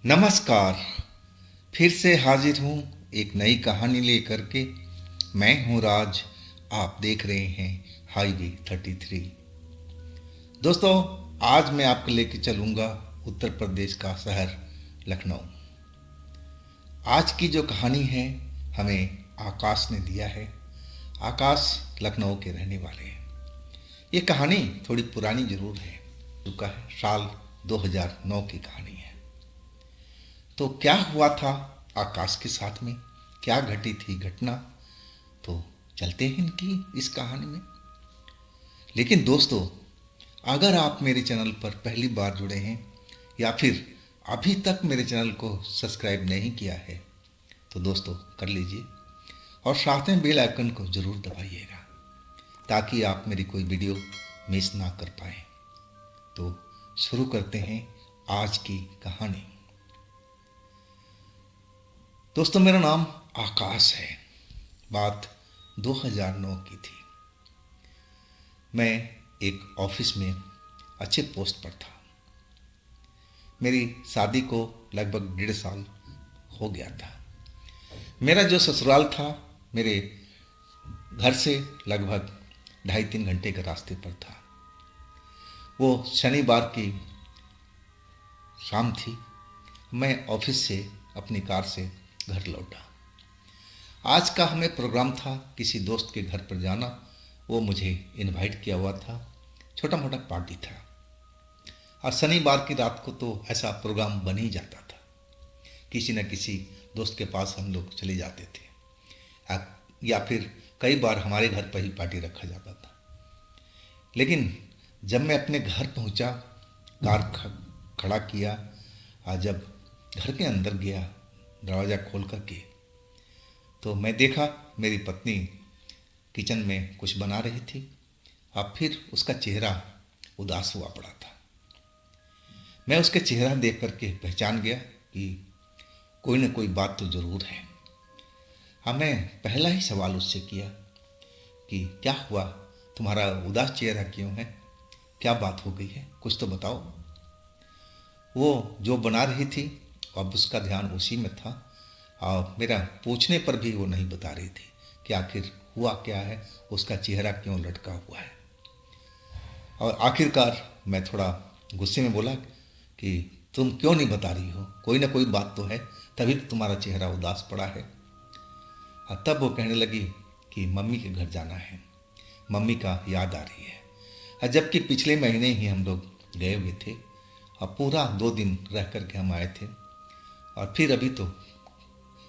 नमस्कार। फिर से हाजिर हूँ एक नई कहानी लेकर के। मैं हूँ राज। आप देख रहे हैं हाईवे 33। दोस्तों, आज मैं आपको लेके चलूँगा उत्तर प्रदेश का शहर लखनऊ। आज की जो कहानी है हमें आकाश ने दिया है। आकाश लखनऊ के रहने वाले हैं। ये कहानी थोड़ी पुरानी जरूर है, चुका है, साल 2009 की कहानी है। तो क्या हुआ था आकाश के साथ में, क्या घटी थी घटना, तो चलते हैं इनकी इस कहानी में। लेकिन दोस्तों, अगर आप मेरे चैनल पर पहली बार जुड़े हैं या फिर अभी तक मेरे चैनल को सब्सक्राइब नहीं किया है तो दोस्तों कर लीजिए और साथ में बेल आइकन को ज़रूर दबाइएगा ताकि आप मेरी कोई वीडियो मिस ना कर पाएँ। तो शुरू करते हैं आज की कहानी। दोस्तों, मेरा नाम आकाश है। बात 2009 की थी। मैं एक ऑफिस में अच्छे पोस्ट पर था। मेरी शादी को लगभग 1.5 साल हो गया था। मेरा जो ससुराल था मेरे घर से लगभग 2.5-3 घंटे के रास्ते पर था। वो शनिवार की शाम थी। मैं ऑफिस से अपनी कार से घर लौटा। आज का हमें प्रोग्राम था किसी दोस्त के घर पर जाना। वो मुझे इनवाइट किया हुआ था, छोटा मोटा पार्टी था। और शनिवार की रात को तो ऐसा प्रोग्राम बन ही जाता था, किसी न किसी दोस्त के पास हम लोग चले जाते थे या फिर कई बार हमारे घर पर ही पार्टी रखा जाता था। लेकिन जब मैं अपने घर पहुंचा, कार खड़ा किया और जब घर के अंदर गया दरवाज़ा खोल करके, तो मैं देखा मेरी पत्नी किचन में कुछ बना रही थी और फिर उसका चेहरा उदास हुआ पड़ा था। मैं उसके चेहरा देख करके पहचान गया कि कोई न कोई बात तो ज़रूर है। हाँ, मैं पहला ही सवाल उससे किया कि क्या हुआ, तुम्हारा उदास चेहरा क्यों है, क्या बात हो गई है, कुछ तो बताओ। वो जो बना रही थी अब उसका ध्यान उसी में था और मेरा पूछने पर भी वो नहीं बता रही थी कि आखिर हुआ क्या है, उसका चेहरा क्यों लटका हुआ है। और आखिरकार मैं थोड़ा गुस्से में बोला कि तुम क्यों नहीं बता रही हो, कोई ना कोई बात तो है, तभी तो तुम्हारा चेहरा उदास पड़ा है। और तब वो कहने लगी कि मम्मी के घर जाना है, मम्मी का याद आ रही है। जबकि पिछले महीने ही हम लोग गए हुए थे और पूरा 2 दिन रह कर के हम आए थे और फिर अभी तो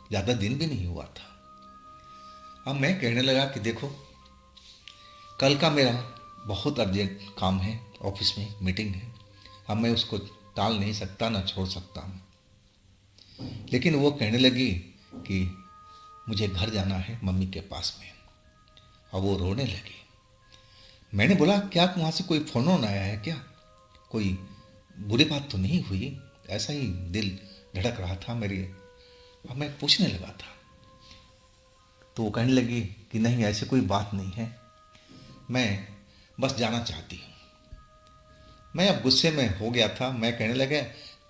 ज़्यादा दिन भी नहीं हुआ था। अब मैं कहने लगा कि देखो, कल का मेरा बहुत अर्जेंट काम है, ऑफिस में मीटिंग है, अब मैं उसको टाल नहीं सकता, ना छोड़ सकता हूँ। लेकिन वो कहने लगी कि मुझे घर जाना है मम्मी के पास में, और वो रोने लगी। मैंने बोला क्या वहाँ से कोई फ़ोन आया है क्या, कोई बुरी बात तो नहीं हुई? ऐसा ही दिल धड़क रहा था मेरी। अब मैं पूछने लगा था तो वो कहने लगी कि नहीं, ऐसे कोई बात नहीं है, मैं बस जाना चाहती हूँ। मैं अब गुस्से में हो गया था। मैं कहने लगा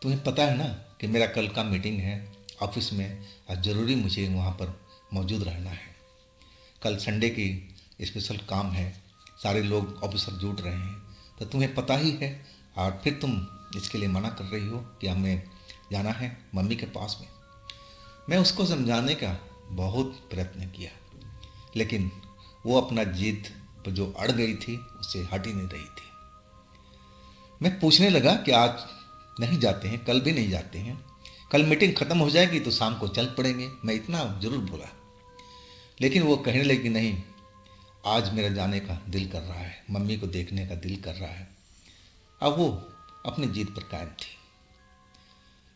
तुम्हें पता है ना कि मेरा कल का मीटिंग है ऑफिस में और ज़रूरी मुझे वहाँ पर मौजूद रहना है। कल संडे की स्पेशल काम है, सारे लोग ऑफिसर जुट रहे हैं, तो तुम्हें पता ही है और फिर तुम इसके लिए मना कर रही हो कि हमें जाना है मम्मी के पास में। मैं उसको समझाने का बहुत प्रयत्न किया, लेकिन वो अपना जिद पर जो अड़ गई थी उससे हट ही नहीं रही थी। मैं पूछने लगा कि आज नहीं जाते हैं, कल भी नहीं जाते हैं, कल मीटिंग ख़त्म हो जाएगी तो शाम को चल पड़ेंगे, मैं इतना ज़रूर बोला। लेकिन वो कहने लगी नहीं, आज मेरा जाने का दिल कर रहा है, मम्मी को देखने का दिल कर रहा है। अब वो अपनी जिद पर कायम थी।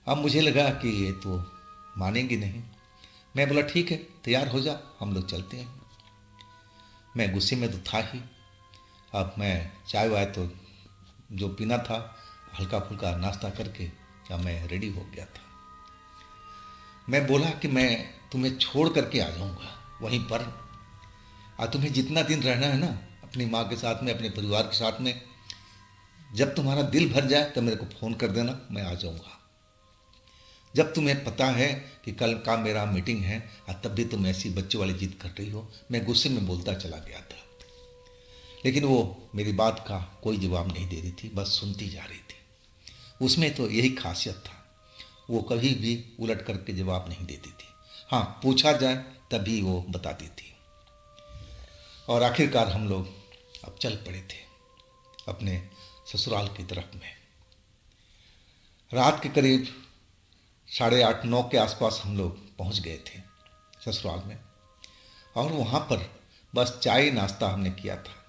अब मुझे लगा कि ये तो मानेंगी नहीं। मैं बोला ठीक है, तैयार हो जा, हम लोग चलते हैं। मैं गुस्से में तो था ही। अब मैं चाय वाय तो जो पीना था, हल्का फुल्का नाश्ता करके अब मैं रेडी हो गया था। मैं बोला कि मैं तुम्हें छोड़ करके आ जाऊंगा वहीं पर, और तुम्हें जितना दिन रहना है ना अपनी माँ के साथ में, अपने परिवार के साथ में, जब तुम्हारा दिल भर जाए तो मेरे को फ़ोन कर देना, मैं आ जाऊंगा। जब तुम्हें पता है कि कल का मेरा मीटिंग है और तब भी तुम ऐसी बच्चों वाली जिद कर रही हो। मैं गुस्से में बोलता चला गया था, लेकिन वो मेरी बात का कोई जवाब नहीं दे रही थी, बस सुनती जा रही थी। उसमें तो यही खासियत था, वो कभी भी उलट करके जवाब नहीं देती थी। हाँ, पूछा जाए तभी वो बताती थी। और आखिरकार हम लोग अब चल पड़े थे अपने ससुराल की तरफ में। रात के करीब 8:30-9 के आसपास हम लोग पहुंच गए थे ससुराल में, और वहाँ पर बस चाय नाश्ता हमने किया था।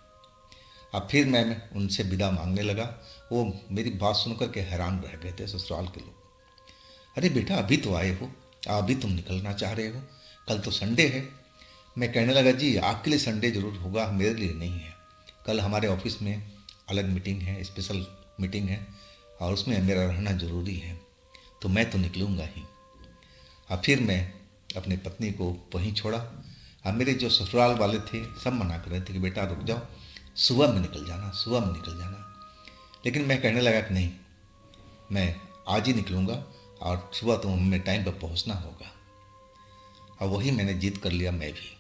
अब फिर मैं उनसे विदा मांगने लगा। वो मेरी बात सुनकर के हैरान रह गए थे ससुराल के लोग। अरे बेटा, अभी तो आए हो, अभी तुम निकलना चाह रहे हो, कल तो संडे है। मैं कहने लगा, जी आपके लिए संडे जरूर होगा, मेरे लिए नहीं है। कल हमारे ऑफिस में अलग मीटिंग है, स्पेशल मीटिंग है, और उसमें मेरा रहना ज़रूरी है, तो मैं तो निकलूँगा ही। अब फिर मैं अपनी पत्नी को वहीं छोड़ा। अब मेरे जो ससुराल वाले थे सब मना कर रहे थे कि बेटा रुक जाओ, सुबह में निकल जाना, सुबह में निकल जाना। लेकिन मैं कहने लगा कि नहीं, मैं आज ही निकलूँगा और सुबह तो हमें टाइम पर पहुँचना होगा। और वही मैंने जिद कर लिया मैं भी।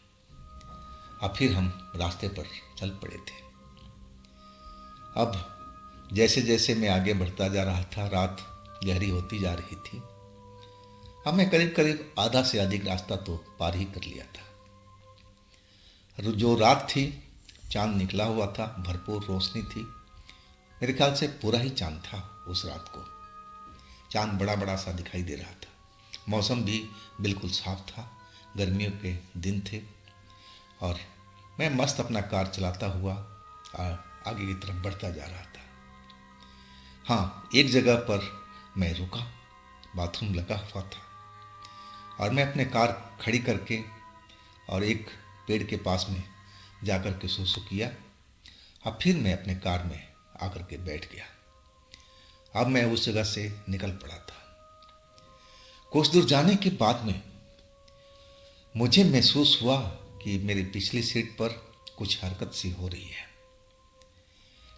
अब फिर हम रास्ते पर चल पड़े थे। अब जैसे जैसे मैं आगे बढ़ता जा रहा था, रात गहरी होती जा रही थी। हमने करीब करीब आधा से अधिक रास्ता तो पार ही कर लिया था। जो रात थी, चांद निकला हुआ था, भरपूर रोशनी थी। मेरे ख्याल से पूरा ही चांद था उस रात को। चांद बड़ा बड़ा सा दिखाई दे रहा था। मौसम भी बिल्कुल साफ था, गर्मियों के दिन थे। और मैं मस्त अपना कार चलाता हुआ आगे की तरफ बढ़ता जा रहा था। हाँ, एक जगह पर मैं रुका, बाथरूम लगा हुआ था, और मैं अपने कार खड़ी करके और एक पेड़ के पास में जाकर के सुसु किया। अब फिर मैं अपने कार में आकर के बैठ गया। अब मैं उस जगह से निकल पड़ा था। कुछ दूर जाने के बाद में मुझे महसूस हुआ कि मेरी पिछली सीट पर कुछ हरकत सी हो रही है।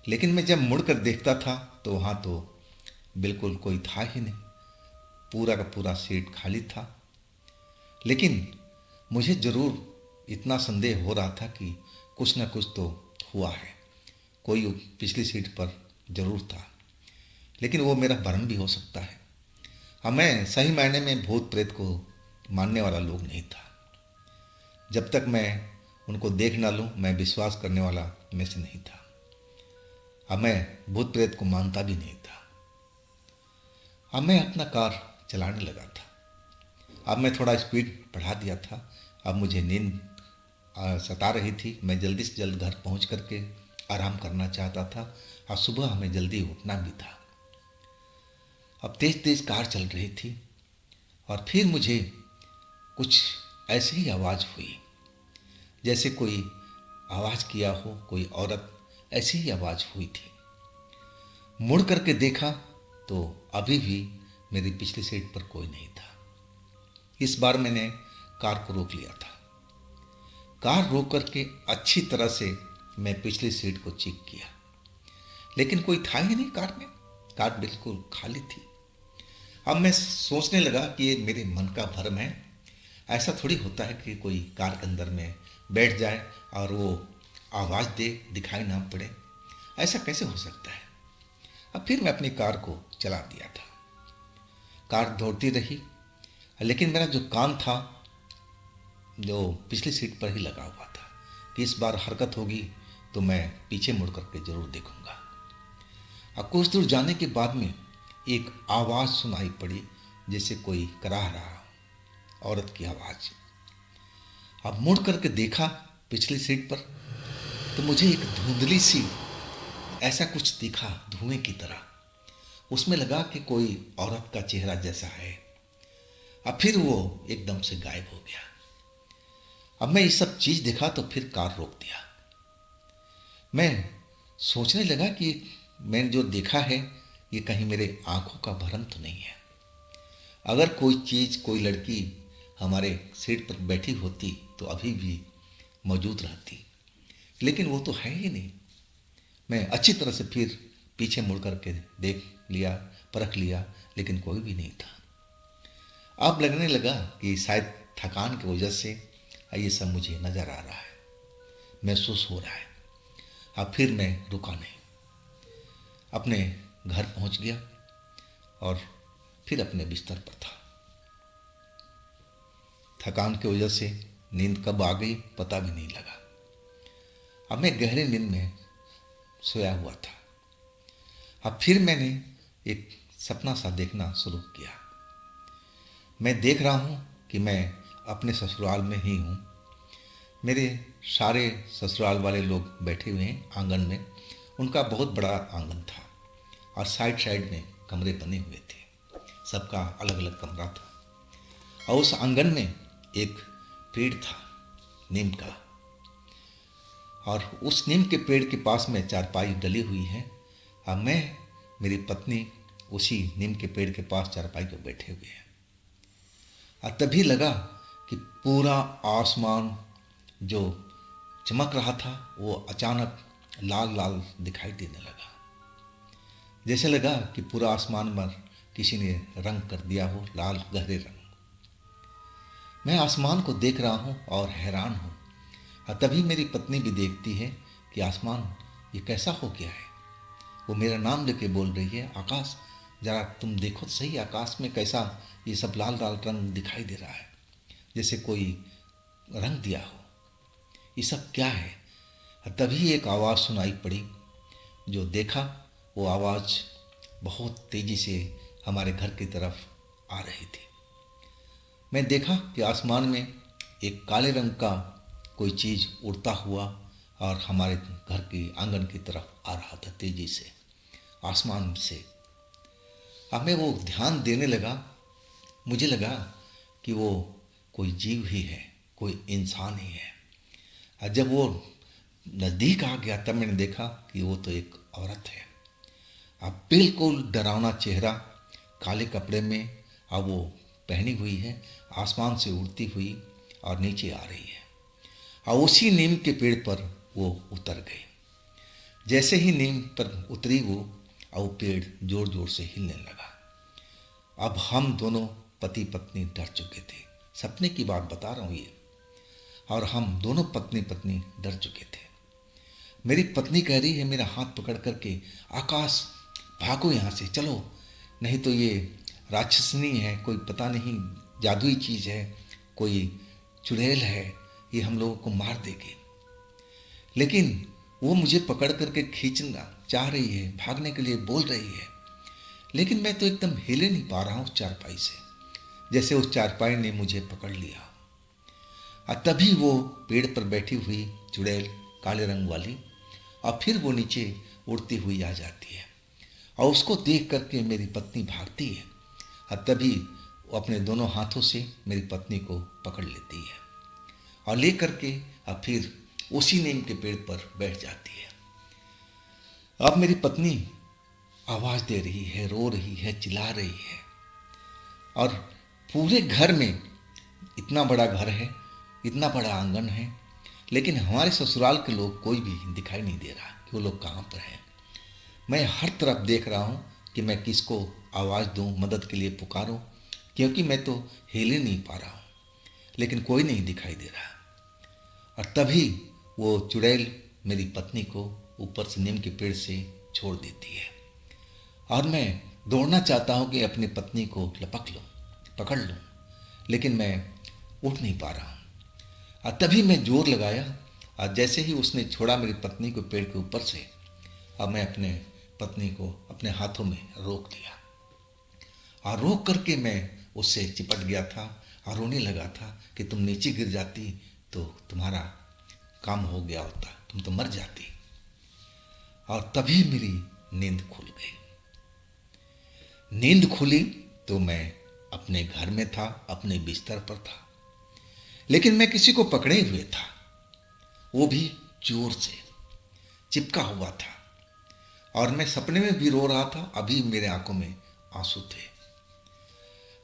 लेकिन मैं जब मुड़कर देखता था तो वहाँ तो बिल्कुल कोई था ही नहीं, पूरा का पूरा सीट खाली था। लेकिन मुझे ज़रूर इतना संदेह हो रहा था कि कुछ न कुछ तो हुआ है, कोई पिछली सीट पर ज़रूर था। लेकिन वो मेरा भ्रम भी हो सकता है। हाँ, मैं सही मायने में भूत प्रेत को मानने वाला लोग नहीं था। जब तक मैं उनको देख ना लूँ, मैं विश्वास करने वाला में से नहीं था। अब मैं भूत प्रेत को मानता भी नहीं था। अब मैं अपना कार चलाने लगा था। अब मैं थोड़ा स्पीड बढ़ा दिया था। अब मुझे नींद सता रही थी। मैं जल्दी से जल्द घर पहुंच करके आराम करना चाहता था, और सुबह हमें जल्दी उठना भी था। अब तेज तेज कार चल रही थी, और फिर मुझे कुछ ऐसी ही आवाज़ हुई, जैसे कोई आवाज़ किया हो, कोई औरत, ऐसी ही आवाज़ हुई थी। मुड़ करके देखा तो अभी भी मेरी पिछली सीट पर कोई नहीं था। इस बार मैंने कार को रोक लिया था। कार रोक करके अच्छी तरह से मैं पिछली सीट को चेक किया, लेकिन कोई था ही नहीं कार में। कार बिल्कुल खाली थी। अब मैं सोचने लगा कि ये मेरे मन का भ्रम है। ऐसा थोड़ी होता है कि कोई कार के अंदर में बैठ जाए और वो आवाज़ दे, दिखाई ना पड़े। ऐसा कैसे हो सकता है? अब फिर मैं अपनी कार को चला दिया था। कार दौड़ती रही, लेकिन मेरा जो कान था जो पिछली सीट पर ही लगा हुआ था कि इस बार हरकत होगी तो मैं पीछे मुड़ करके ज़रूर देखूंगा। अब कुछ दूर जाने के बाद में एक आवाज़ सुनाई पड़ी, जैसे कोई कराह रहा, औरत की आवाज़। अब मुड़ करके देखा पिछली सीट पर तो मुझे एक धुंधली सी ऐसा कुछ दिखा, धुएं की तरह। उसमें लगा कि कोई औरत का चेहरा जैसा है। अब फिर वो एकदम से गायब हो गया। अब मैं ये सब चीज़ देखा तो फिर कार रोक दिया। मैं सोचने लगा कि मैंने जो देखा है ये कहीं मेरे आंखों का भ्रम तो नहीं है। अगर कोई चीज़, कोई लड़की हमारे सीट पर बैठी होती तो अभी भी मौजूद रहती, लेकिन वो तो है ही नहीं। मैं अच्छी तरह से फिर पीछे मुड़ कर के देख लिया, परख लिया, लेकिन कोई भी नहीं था। अब लगने लगा कि शायद थकान की वजह से ये सब मुझे नज़र आ रहा है, महसूस हो रहा है। अब फिर मैं रुका नहीं, अपने घर पहुंच गया और फिर अपने बिस्तर पर था। थकान की वजह से नींद कब आ गई पता भी नहीं लगा। अब मैं गहरे नींद में सोया हुआ था। अब फिर मैंने एक सपना सा देखना शुरू किया। मैं देख रहा हूँ कि मैं अपने ससुराल में ही हूँ। मेरे सारे ससुराल वाले लोग बैठे हुए हैं आंगन में। उनका बहुत बड़ा आंगन था और साइड साइड में कमरे बने हुए थे, सबका अलग अलग कमरा था। और उस आंगन में एक पेड़ था नीम का, और उस नीम के पेड़ के पास में चारपाई डली हुई है। अब मैं, मेरी पत्नी उसी नीम के पेड़ के पास चारपाई पर बैठे हुए हैं। और तभी लगा कि पूरा आसमान जो चमक रहा था वो अचानक लाल लाल दिखाई देने लगा। जैसे लगा कि पूरा आसमान पर किसी ने रंग कर दिया हो, लाल गहरे रंग। मैं आसमान को देख रहा हूँ और हैरान हूँ। और तभी मेरी पत्नी भी देखती है कि आसमान ये कैसा हो गया है। वो मेरा नाम लेके बोल रही है, आकाश जरा तुम देखो तो सही, आकाश में कैसा ये सब लाल लाल रंग दिखाई दे रहा है, जैसे कोई रंग दिया हो। ये सब क्या है? तभी एक आवाज़ सुनाई पड़ी। जो देखा वो आवाज़ बहुत तेज़ी से हमारे घर की तरफ आ रही थी। मैं देखा कि आसमान में एक काले रंग का कोई चीज़ उड़ता हुआ और हमारे घर की आंगन की तरफ आ रहा था तेज़ी से आसमान से। अब मैं वो ध्यान देने लगा। मुझे लगा कि वो कोई जीव ही है, कोई इंसान ही है। और जब वो नज़दीक आ गया तब मैंने देखा कि वो तो एक औरत है। अब बिल्कुल डरावना चेहरा, काले कपड़े में, अब वो पहनी हुई है, आसमान से उड़ती हुई और नीचे आ रही है। और उसी नीम के पेड़ पर वो उतर गई। जैसे ही नीम पर उतरी वो, और वो पेड़ जोर जोर से हिलने लगा। अब हम दोनों पति पत्नी डर चुके थे, सपने की बात बता रहा हूँ ये। और हम दोनों पत्नी पत्नी डर चुके थे। मेरी पत्नी कह रही है मेरा हाथ पकड़ करके, आकाश भागो यहाँ से, चलो, नहीं तो ये राक्षसनी है, कोई पता नहीं जादुई चीज़ है, कोई चुड़ैल है, ये हम लोगों को मार देगी। लेकिन वो मुझे पकड़ करके खींचना चाह रही है, भागने के लिए बोल रही है, लेकिन मैं तो एकदम हिले नहीं पा रहा हूँ चारपाई से, जैसे उस चारपाई ने मुझे पकड़ लिया। और तभी वो पेड़ पर बैठी हुई चुड़ैल काले रंग वाली, और फिर वो नीचे उड़ती हुई आ जाती है। और उसको देख करके मेरी पत्नी भागती है। और तभी वो अपने दोनों हाथों से मेरी पत्नी को पकड़ लेती है और ले करके और फिर उसी नीम के पेड़ पर बैठ जाती है। अब मेरी पत्नी आवाज़ दे रही है, रो रही है, चिल्ला रही है। और पूरे घर में, इतना बड़ा घर है, इतना बड़ा आंगन है, लेकिन हमारे ससुराल के लोग कोई भी दिखाई नहीं दे रहा कि वो लोग कहाँ पर हैं। मैं हर तरफ देख रहा हूँ कि मैं किसको आवाज़ दूँ, मदद के लिए पुकारूँ, क्योंकि मैं तो हिल ही नहीं पा रहा हूँ, लेकिन कोई नहीं दिखाई दे रहा। और तभी वो चुड़ैल मेरी पत्नी को ऊपर से नीम के पेड़ से छोड़ देती है। और मैं दौड़ना चाहता हूँ कि अपनी पत्नी को लपक लूँ, पकड़ लूँ, लेकिन मैं उठ नहीं पा रहा हूँ। और तभी मैं जोर लगाया, और जैसे ही उसने छोड़ा मेरी पत्नी को पेड़ के ऊपर से, अब मैं अपने पत्नी को अपने हाथों में रोक लिया। और रोक करके मैं उससे चिपट गया था और रोने लगा था कि तुम नीचे गिर जाती तो तुम्हारा काम हो गया होता, तुम तो मर जाती। और तभी मेरी नींद खुल गई। नींद खुली तो मैं अपने घर में था, अपने बिस्तर पर था, लेकिन मैं किसी को पकड़े हुए था, वो भी जोर से चिपका हुआ था। और मैं सपने में भी रो रहा था, अभी मेरे आंखों में आंसू थे।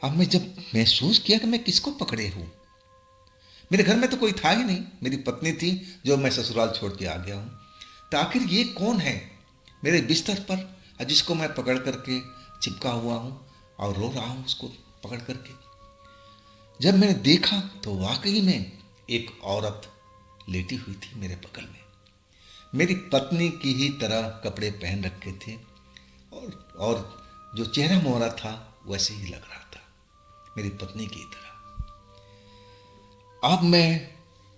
अब मैं जब महसूस किया कि मैं किसको पकड़े हूं, मेरे घर में तो कोई था ही नहीं, मेरी पत्नी थी जो मैं ससुराल छोड़ के आ गया हूं, तो आखिर ये कौन है मेरे बिस्तर पर जिसको मैं पकड़ करके चिपका हुआ हूं और रो रहा हूं उसको पकड़ करके। जब मैंने देखा तो वाकई में एक औरत लेटी हुई थी मेरे बगल में। मेरी पत्नी की ही तरह कपड़े पहन रखे थे और जो चेहरा मोहरा था वैसे ही लग रहा था, मेरी पत्नी की तरह। अब मैं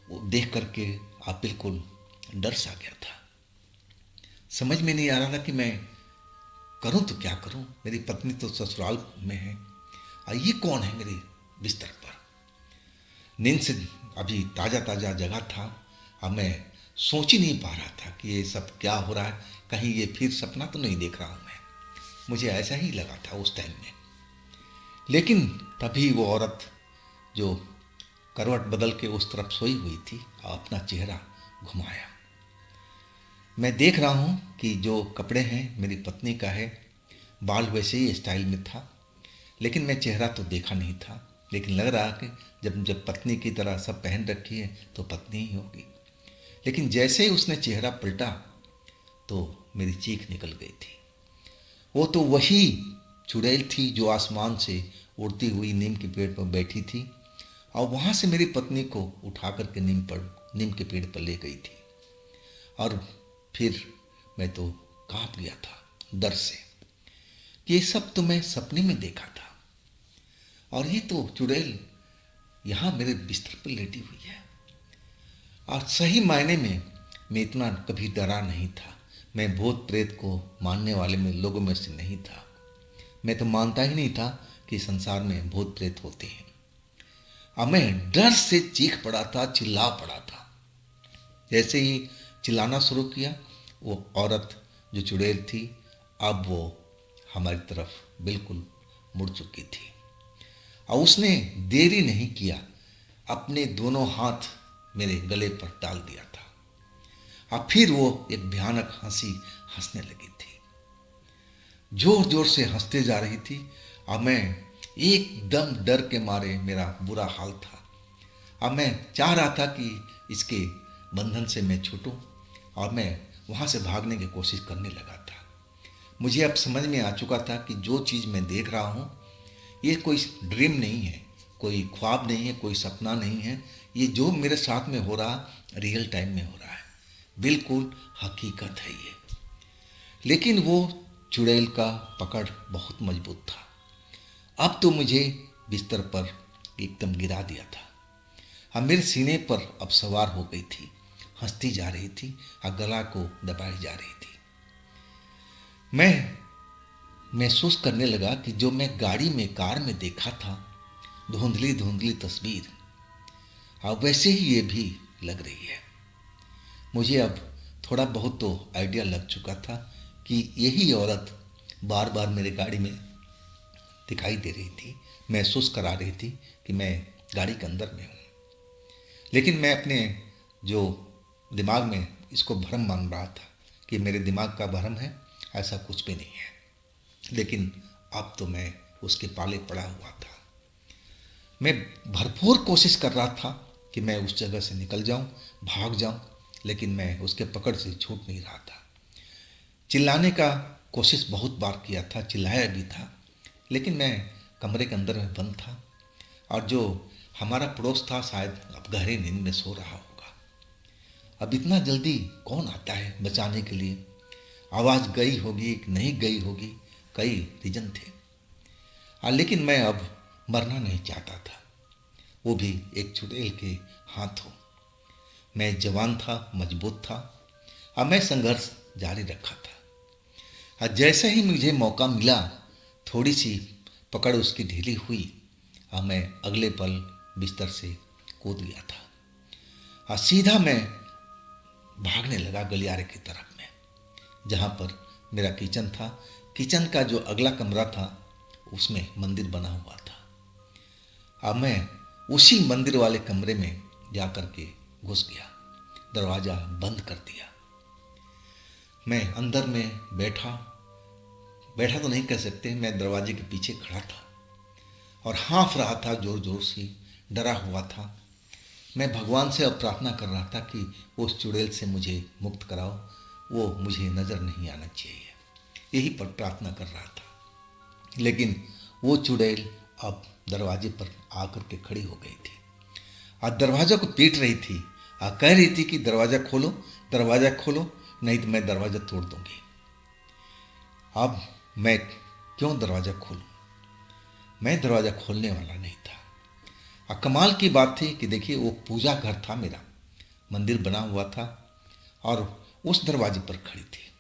वो देख करके आप बिल्कुल डर सा गया था। समझ में नहीं आ रहा था कि मैं करूं तो क्या करूं। मेरी पत्नी तो ससुराल में है और ये कौन है मेरे बिस्तर पर। नींद से अभी ताज़ा ताज़ा जगा था। अब मैं सोच ही नहीं पा रहा था कि ये सब क्या हो रहा है, कहीं ये फिर सपना तो नहीं देख रहा हूं मैं। मुझे ऐसा ही लगा था उस टाइम में। लेकिन तभी वो औरत जो करवट बदल के उस तरफ सोई हुई थी अपना चेहरा घुमाया। मैं देख रहा हूँ कि जो कपड़े हैं मेरी पत्नी का है, बाल वैसे ही स्टाइल में था, लेकिन मैं चेहरा तो देखा नहीं था। लेकिन लग रहा कि जब जब पत्नी की तरह सब पहन रखी है तो पत्नी ही होगी। लेकिन जैसे ही उसने चेहरा पलटा तो मेरी चीख निकल गई थी। वो तो वही चुड़ैल थी जो आसमान से उड़ती हुई नीम के पेड़ पर बैठी थी और वहाँ से मेरी पत्नी को उठा करके नीम के पेड़ पर ले गई थी। और फिर मैं तो कांप गया था डर से कि ये सब तो मैं सपने में देखा था और ये तो चुड़ैल यहाँ मेरे बिस्तर पर लेटी हुई है। और सही मायने में मैं इतना कभी डरा नहीं था। मैं भूत प्रेत को मानने वाले में लोगों में से नहीं था। मैं तो मानता ही नहीं था कि संसार में भूत प्रेत होते हैं। अब मैं डर से चीख पड़ा था, चिल्ला पड़ा था। जैसे ही चिल्लाना शुरू किया वो औरत जो चुड़ैल थी अब वो हमारी तरफ बिल्कुल मुड़ चुकी थी और उसने देरी नहीं किया, अपने दोनों हाथ मेरे गले पर डाल दिया था। और फिर वो एक भयानक हंसी हंसने लगी थी, जोर जोर से हंसते जा रही थी और मैं एकदम डर के मारे मेरा बुरा हाल था। अब मैं चाह रहा था कि इसके बंधन से मैं छूटूं और मैं वहाँ से भागने की कोशिश करने लगा था। मुझे अब समझ में आ चुका था कि जो चीज़ मैं देख रहा हूँ ये कोई ड्रीम नहीं है, कोई ख्वाब नहीं है, कोई सपना नहीं है। ये जो मेरे साथ में हो रहा रियल टाइम में हो रहा है, बिल्कुल हकीकत है ये। लेकिन वो चुड़ैल का पकड़ बहुत मजबूत था। अब तो मुझे बिस्तर पर एकदम गिरा दिया था। अब मेरे सीने पर अब सवार हो गई थी, हंसती जा रही थी और गला को दबाई जा रही थी। मैं महसूस करने लगा कि जो मैं गाड़ी में कार में देखा था धुंधली धुंधली तस्वीर, अब वैसे ही ये भी लग रही है। मुझे अब थोड़ा बहुत तो आइडिया लग चुका था कि यही औरत बार बार मेरे गाड़ी में दिखाई दे रही थी, महसूस करा रही थी कि मैं गाड़ी के अंदर में हूँ। लेकिन मैं अपने जो दिमाग में इसको भ्रम मान रहा था कि मेरे दिमाग का भ्रम है, ऐसा कुछ भी नहीं है। लेकिन अब तो मैं उसके पाले पड़ा हुआ था। मैं भरपूर कोशिश कर रहा था कि मैं उस जगह से निकल जाऊं, भाग जाऊं, लेकिन मैं उसके पकड़ से छूट नहीं रहा था। चिल्लाने का कोशिश बहुत बार किया था, चिल्लाया भी था, लेकिन मैं कमरे के अंदर में बंद था और जो हमारा पड़ोस था शायद अब गहरी नींद में सो रहा होगा। अब इतना जल्दी कौन आता है बचाने के लिए? आवाज़ गई होगी कि नहीं गई होगी, कई रीजन थे। लेकिन मैं अब मरना नहीं चाहता था, वो भी एक चुड़ैल के हाथों। मैं जवान था, मजबूत था, अब मैं संघर्ष जारी रखा था। जैसे ही मुझे मौका मिला, थोड़ी सी पकड़ उसकी ढीली हुई और मैं अगले पल बिस्तर से कूद गया था और सीधा मैं भागने लगा गलियारे की तरफ में, जहाँ पर मेरा किचन था। किचन का जो अगला कमरा था उसमें मंदिर बना हुआ था। अब मैं उसी मंदिर वाले कमरे में जा कर के घुस गया, दरवाज़ा बंद कर दिया। मैं अंदर में बैठा तो नहीं कह सकते, मैं दरवाजे के पीछे खड़ा था और हाँफ रहा था, जोर जोर से डरा हुआ था। मैं भगवान से अब प्रार्थना कर रहा था कि वो उस चुड़ैल से मुझे मुक्त कराओ, वो मुझे नज़र नहीं आना चाहिए, यही पर प्रार्थना कर रहा था। लेकिन वो चुड़ैल अब दरवाजे पर आकर के खड़ी हो गई थी और दरवाज़ा को पीट रही थी और कह रही थी कि दरवाज़ा खोलो, नहीं तो मैं दरवाज़ा तोड़ दूंगी। अब मैं क्यों दरवाज़ा खोलूं? मैं दरवाज़ा खोलने वाला नहीं था। और कमाल की बात थी कि देखिए, वो पूजा घर था, मेरा मंदिर बना हुआ था और उस दरवाजे पर खड़ी थी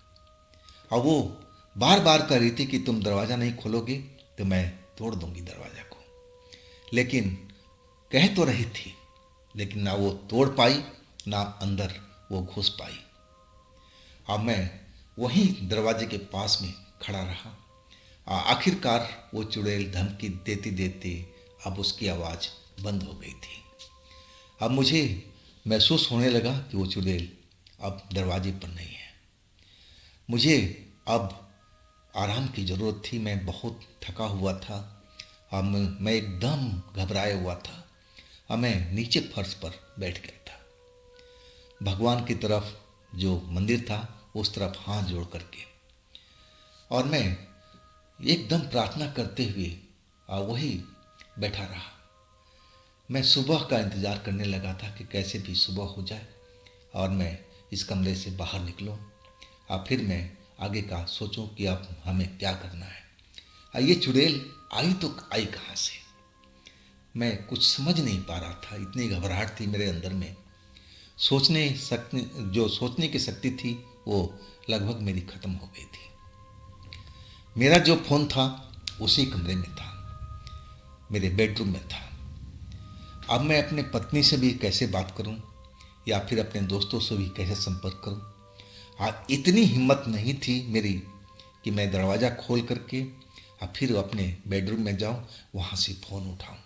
और वो बार बार कह रही थी कि तुम दरवाज़ा नहीं खोलोगे तो मैं तोड़ दूंगी दरवाज़ा को। लेकिन कह तो रही थी, लेकिन ना वो तोड़ पाई ना अंदर वो घुस पाई। अब मैं वहीं दरवाजे के पास में खड़ा रहा। आखिरकार वो चुड़ैल धमकी देती देती अब उसकी आवाज़ बंद हो गई थी। अब मुझे महसूस होने लगा कि वो चुड़ैल अब दरवाजे पर नहीं है। मुझे अब आराम की ज़रूरत थी। मैं बहुत थका हुआ था और मैं एकदम घबराया हुआ था और मैं नीचे फर्श पर बैठ गया था, भगवान की तरफ जो मंदिर था उस तरफ हाथ जोड़ करके, और मैं एकदम प्रार्थना करते हुए वही बैठा रहा। मैं सुबह का इंतज़ार करने लगा था कि कैसे भी सुबह हो जाए और मैं इस कमरे से बाहर निकलूं और फिर मैं आगे का सोचूं कि अब हमें क्या करना है। ये चुड़ैल आई तो आई कहाँ से? मैं कुछ समझ नहीं पा रहा था, इतनी घबराहट थी मेरे अंदर में। सोचने की शक्ति थी वो लगभग मेरी ख़त्म हो गई थी। मेरा जो फ़ोन था उसी कमरे में था, मेरे बेडरूम में था। अब मैं अपने पत्नी से भी कैसे बात करूं या फिर अपने दोस्तों से भी कैसे संपर्क करूं? इतनी हिम्मत नहीं थी मेरी कि मैं दरवाज़ा खोल करके और फिर अपने बेडरूम में जाऊं, वहां से फ़ोन उठाऊं।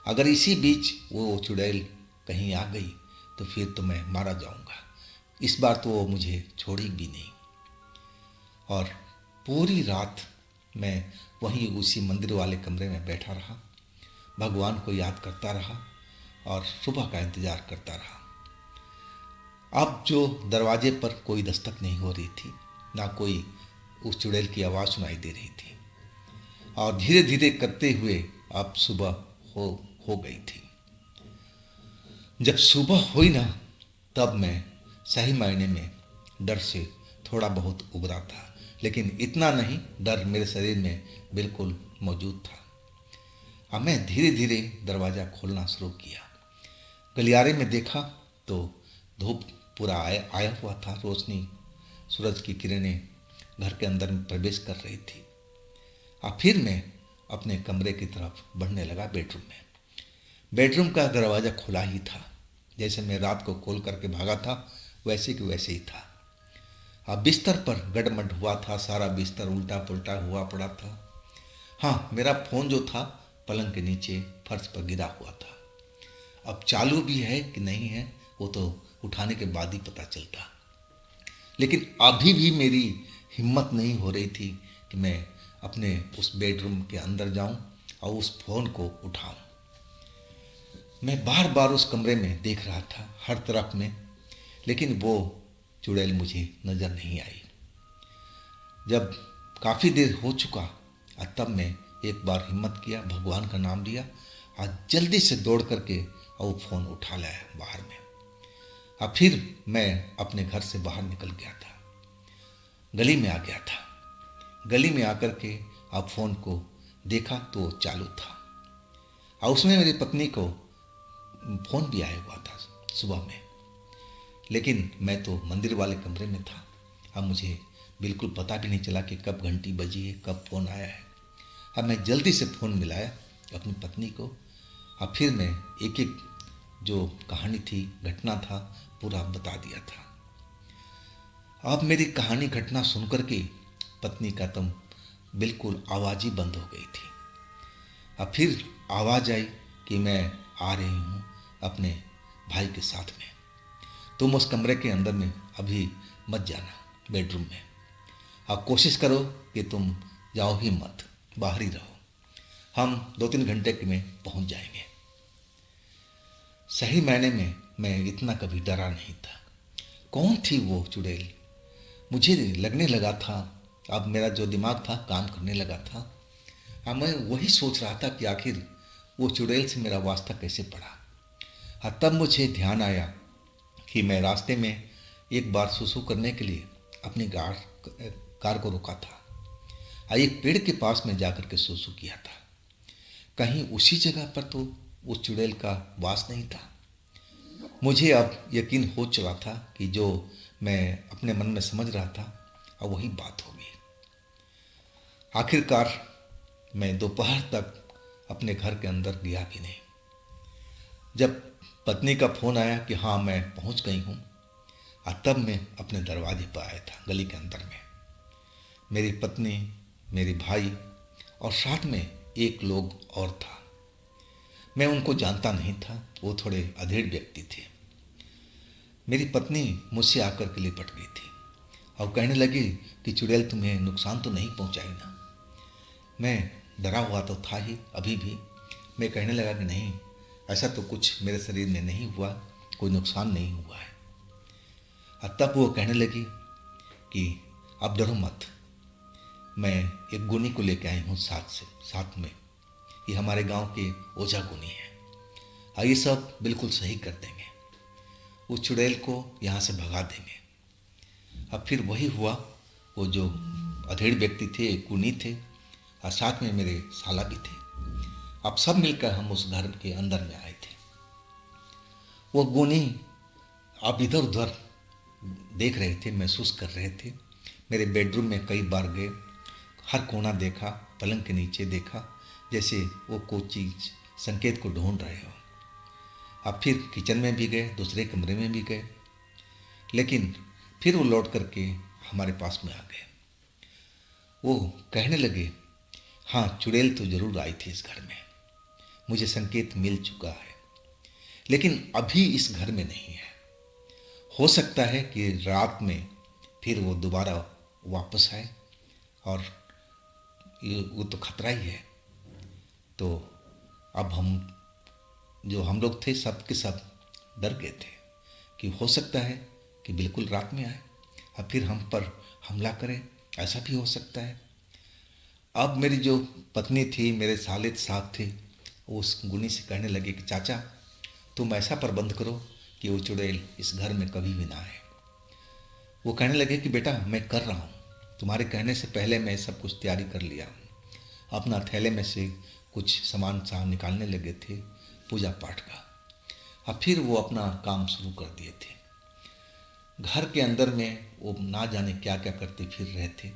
अगर इसी बीच वो चुड़ैल कहीं आ गई तो फिर तो मैं मारा जाऊंगा। इस बार तो वो मुझे छोड़ी भी नहीं। और पूरी रात मैं वहीं उसी मंदिर वाले कमरे में बैठा रहा, भगवान को याद करता रहा और सुबह का इंतज़ार करता रहा। अब जो दरवाजे पर कोई दस्तक नहीं हो रही थी, ना कोई उस चुड़ैल की आवाज़ सुनाई दे रही थी, और धीरे धीरे करते हुए अब सुबह हो गई थी। जब सुबह हुई ना, तब मैं सही मायने में डर से थोड़ा बहुत उबरा था, लेकिन इतना नहीं, डर मेरे शरीर में बिल्कुल मौजूद था। अब मैं धीरे धीरे दरवाज़ा खोलना शुरू किया। गलियारे में देखा तो धूप पूरा आया हुआ था, रोशनी, सूरज की किरणें घर के अंदर में प्रवेश कर रही थी। और फिर मैं अपने कमरे की तरफ बढ़ने लगा, बेडरूम में। बेडरूम का दरवाज़ा खुला ही था, जैसे मैं रात को खोल करके भागा था वैसे कि वैसे ही था। अब बिस्तर पर गड़मड़ हुआ था, सारा बिस्तर उल्टा पुल्टा हुआ पड़ा था। हाँ, मेरा फ़ोन जो था पलंग के नीचे फर्श पर गिरा हुआ था। अब चालू भी है कि नहीं है वो तो उठाने के बाद ही पता चलता, लेकिन अभी भी मेरी हिम्मत नहीं हो रही थी कि मैं अपने उस बेडरूम के अंदर जाऊं और उस फ़ोन को उठाऊं। मैं बार बार उस कमरे में देख रहा था, हर तरफ में, लेकिन वो चुड़ैल मुझे नज़र नहीं आई। जब काफ़ी देर हो चुका तब मैं एक बार हिम्मत किया, भगवान का नाम लिया और जल्दी से दौड़ करके वो फ़ोन उठा लाया बाहर में। और फिर मैं अपने घर से बाहर निकल गया था, गली में आ गया था। गली में आकर के अब फ़ोन को देखा तो चालू था और उसमें मेरी पत्नी को फ़ोन भी आया हुआ था सुबह में, लेकिन मैं तो मंदिर वाले कमरे में था। अब मुझे बिल्कुल पता भी नहीं चला कि कब घंटी बजी है, कब फ़ोन आया है। अब मैं जल्दी से फ़ोन मिलाया अपनी पत्नी को और फिर मैं एक एक जो कहानी थी, घटना था, पूरा बता दिया था। अब मेरी कहानी घटना सुनकर के पत्नी का तो बिल्कुल आवाज़ ही बंद हो गई थी। अब फिर आवाज़ आई कि मैं आ रही हूँ अपने भाई के साथ में, तुम उस कमरे के अंदर में अभी मत जाना, बेडरूम में। अब कोशिश करो कि तुम जाओ ही मत, बाहर ही रहो, हम 2-3 घंटे में पहुँच जाएंगे। सही मायने में मैं इतना कभी डरा नहीं था। कौन थी वो चुड़ैल? मुझे लगने लगा था, अब मेरा जो दिमाग था काम करने लगा था। मैं वही सोच रहा था कि आखिर वो चुड़ैल से मेरा वास्ता कैसे पड़ा। हाँ, तब मुझे ध्यान आया कि मैं रास्ते में एक बार सुसु करने के लिए अपनी कार को रोका था। एक पेड़ के पास में जाकर के सुसु किया था। कहीं उसी जगह पर तो उस चुड़ैल का वास नहीं था। मुझे अब यकीन हो चुका था कि जो मैं अपने मन में समझ रहा था अब वही बात होगी। आखिरकार मैं दोपहर तक अपने घर के अंदर गया भी नहीं। जब पत्नी का फ़ोन आया कि हाँ मैं पहुंच गई हूँ, तब मैं अपने दरवाजे पर आया था गली के अंदर में। मेरी पत्नी, मेरे भाई और साथ में एक लोग और था। मैं उनको जानता नहीं था, वो थोड़े अधेड़ व्यक्ति थे। मेरी पत्नी मुझसे आकर के लिपट गई थी और कहने लगी कि चुड़ैल तुम्हें नुकसान तो नहीं पहुंचाई ना। मैं डरा हुआ तो था ही अभी भी। मैं कहने लगा कि नहीं, ऐसा तो कुछ मेरे शरीर में नहीं हुआ, कोई नुकसान नहीं हुआ है। और तब वो कहने लगी कि अब डरो मत, मैं एक गुनी को लेके आई हूँ साथ में। ये हमारे गांव के ओझा गुनी हैं, ये सब बिल्कुल सही कर देंगे, उस चुड़ैल को यहाँ से भगा देंगे। अब फिर वही हुआ, वो जो अधेड़ व्यक्ति थे, एक गुनी थे और साथ में मेरे साला भी थे। अब सब मिलकर हम उस घर के अंदर में आए थे। वो गुनी अब इधर उधर देख रहे थे, महसूस कर रहे थे। मेरे बेडरूम में कई बार गए, हर कोना देखा, पलंग के नीचे देखा, जैसे वो कोई चीज़ संकेत को ढूंढ रहे हो। अब फिर किचन में भी गए, दूसरे कमरे में भी गए, लेकिन फिर वो लौट करके हमारे पास में आ गए। वो कहने लगे हाँ चुड़ैल तो ज़रूर आई थी इस घर में, मुझे संकेत मिल चुका है, लेकिन अभी इस घर में नहीं है। हो सकता है कि रात में फिर वो दोबारा वापस आए और वो तो खतरा ही है। तो अब हम लोग थे सब के सब डर गए थे कि हो सकता है कि बिल्कुल रात में आए और फिर हम पर हमला करें, ऐसा भी हो सकता है। अब मेरी जो पत्नी थी, मेरे सालिद साहब थे, वो उस गुनी से कहने लगे कि चाचा तुम ऐसा प्रबंध करो कि वो चुड़ैल इस घर में कभी भी ना आए। वो कहने लगे कि बेटा मैं कर रहा हूँ, तुम्हारे कहने से पहले मैं सब कुछ तैयारी कर लिया हूँ। अपना थैले में से कुछ सामान सा निकालने लगे थे पूजा पाठ का। अब फिर वो अपना काम शुरू कर दिए थे। घर के अंदर में वो ना जाने क्या क्या करते फिर रहे थे,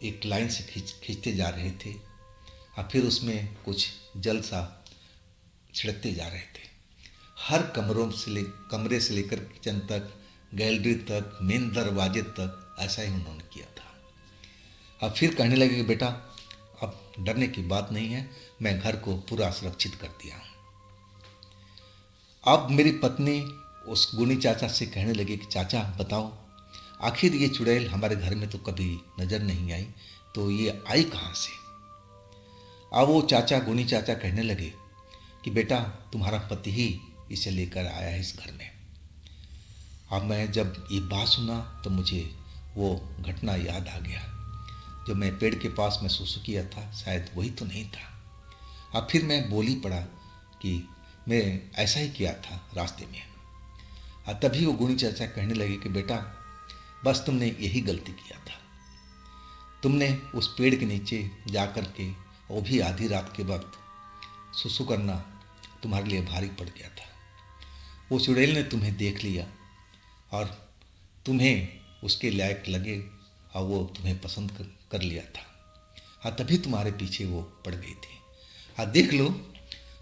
एक लाइन से खींचते जा रहे थे और फिर उसमें कुछ जल सा छिड़कते जा रहे थे। हर कमरे से लेकर किचन तक, गैलरी तक, मेन दरवाजे तक ऐसा ही उन्होंने किया था। अब फिर कहने लगे कि बेटा अब डरने की बात नहीं है, मैं घर को पूरा सुरक्षित कर दिया हूँ। अब मेरी पत्नी उस गुनी चाचा से कहने लगी कि चाचा बताओ आखिर ये चुड़ैल हमारे घर में तो कभी नज़र नहीं आई, तो ये आई कहाँ से। अब वो चाचा, गुनी चाचा कहने लगे कि बेटा तुम्हारा पति ही इसे लेकर आया है इस घर में। अब मैं जब ये बात सुना तो मुझे वो घटना याद आ गया, जो मैं पेड़ के पास में सुसु किया था, शायद वही तो नहीं था। अब फिर मैं बोली पड़ा कि मैं ऐसा ही किया था रास्ते में। तभी वो गुनी चाचा कहने लगे कि बेटा बस तुमने यही गलती किया था, तुमने उस पेड़ के नीचे जा कर के, वो भी आधी रात के वक्त, सुसु करना तुम्हारे लिए भारी पड़ गया था। वो चुड़ैल ने तुम्हें देख लिया और तुम्हें उसके लायक लगे और वो तुम्हें पसंद कर लिया था। हाँ, तभी तुम्हारे पीछे वो पड़ गई थी। हाँ, देख लो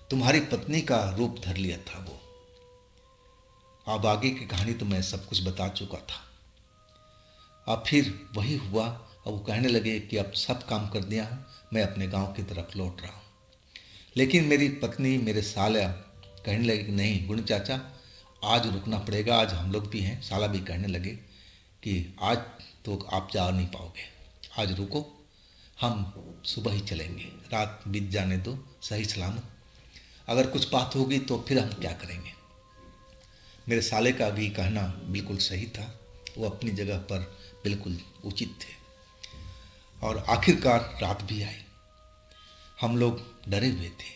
तुम्हारी पत्नी का रूप धर लिया था वो। अब आगे की कहानी तो मैं सब कुछ बता चुका था। अब फिर वही हुआ। अब वो कहने लगे कि अब सब काम कर दिया हूँ, मैं अपने गांव की तरफ लौट रहा हूँ। लेकिन मेरी पत्नी, मेरे साला कहने लगे कि नहीं गुण चाचा आज रुकना पड़ेगा, आज हम लोग भी हैं। साला भी कहने लगे कि आज तो आप जा नहीं पाओगे, आज रुको, हम सुबह ही चलेंगे, रात बीत जाने दो सही सलामत, अगर कुछ बात होगी तो फिर हम क्या करेंगे। मेरे साले का भी कहना बिल्कुल सही था, वो अपनी जगह पर बिल्कुल उचित थे। और आखिरकार रात भी आई। हम लोग डरे हुए थे।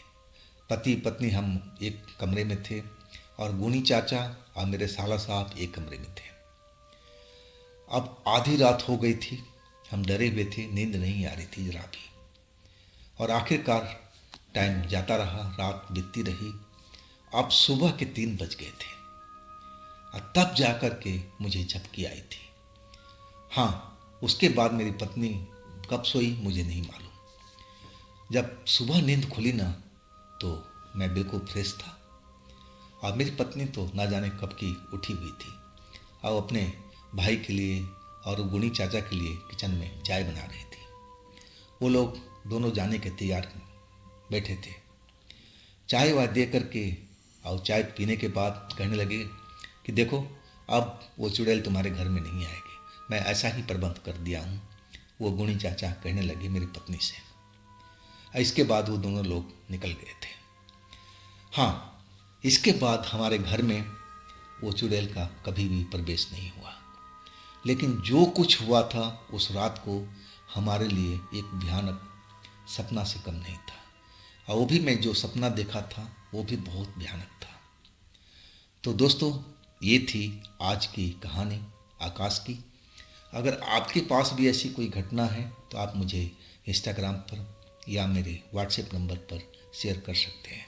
पति पत्नी हम एक कमरे में थे और गुनी चाचा और मेरे साला साहब एक कमरे में थे। अब आधी रात हो गई थी, हम डरे हुए थे, नींद नहीं आ रही थी जरा भी। और आखिरकार टाइम जाता रहा, रात बीतती रही। अब सुबह के 3 बज गए थे और तब जाकर के मुझे झपकी आई थी। हाँ, उसके बाद मेरी पत्नी कब सोई मुझे नहीं मालूम। जब सुबह नींद खुली ना तो मैं बिल्कुल फ्रेश था और मेरी पत्नी तो ना जाने कब की उठी हुई थी और अपने भाई के लिए और गुणी चाचा के लिए किचन में चाय बना रही थी। वो लोग दोनों जाने के तैयार बैठे थे। चाय वाय दे करके और चाय पीने के बाद कहने लगे कि देखो, अब वो चुड़ैल तुम्हारे घर में नहीं आएगी, मैं ऐसा ही प्रबंध कर दिया हूँ। वो गुणी चाचा कहने लगे मेरी पत्नी से। इसके बाद वो दोनों लोग निकल गए थे। हाँ, इसके बाद हमारे घर में वो चुड़ैल का कभी भी प्रवेश नहीं हुआ। लेकिन जो कुछ हुआ था उस रात को हमारे लिए एक भयानक सपना से कम नहीं था। और वो भी मैं जो सपना देखा था वो भी बहुत भयानक था। तो दोस्तों, ये थी आज की कहानी आकाश की। अगर आपके पास भी ऐसी कोई घटना है तो आप मुझे इंस्टाग्राम पर या मेरे व्हाट्सएप नंबर पर शेयर कर सकते हैं।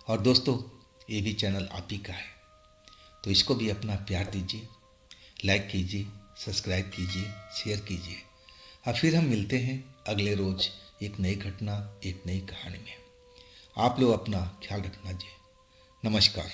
और दोस्तों, ये भी चैनल आप ही का है, तो इसको भी अपना प्यार दीजिए, लाइक कीजिए, सब्सक्राइब कीजिए, शेयर कीजिए। और फिर हम मिलते हैं अगले रोज़ एक नई घटना, एक नई कहानी में। आप लोग अपना ख्याल रखना जी। नमस्कार।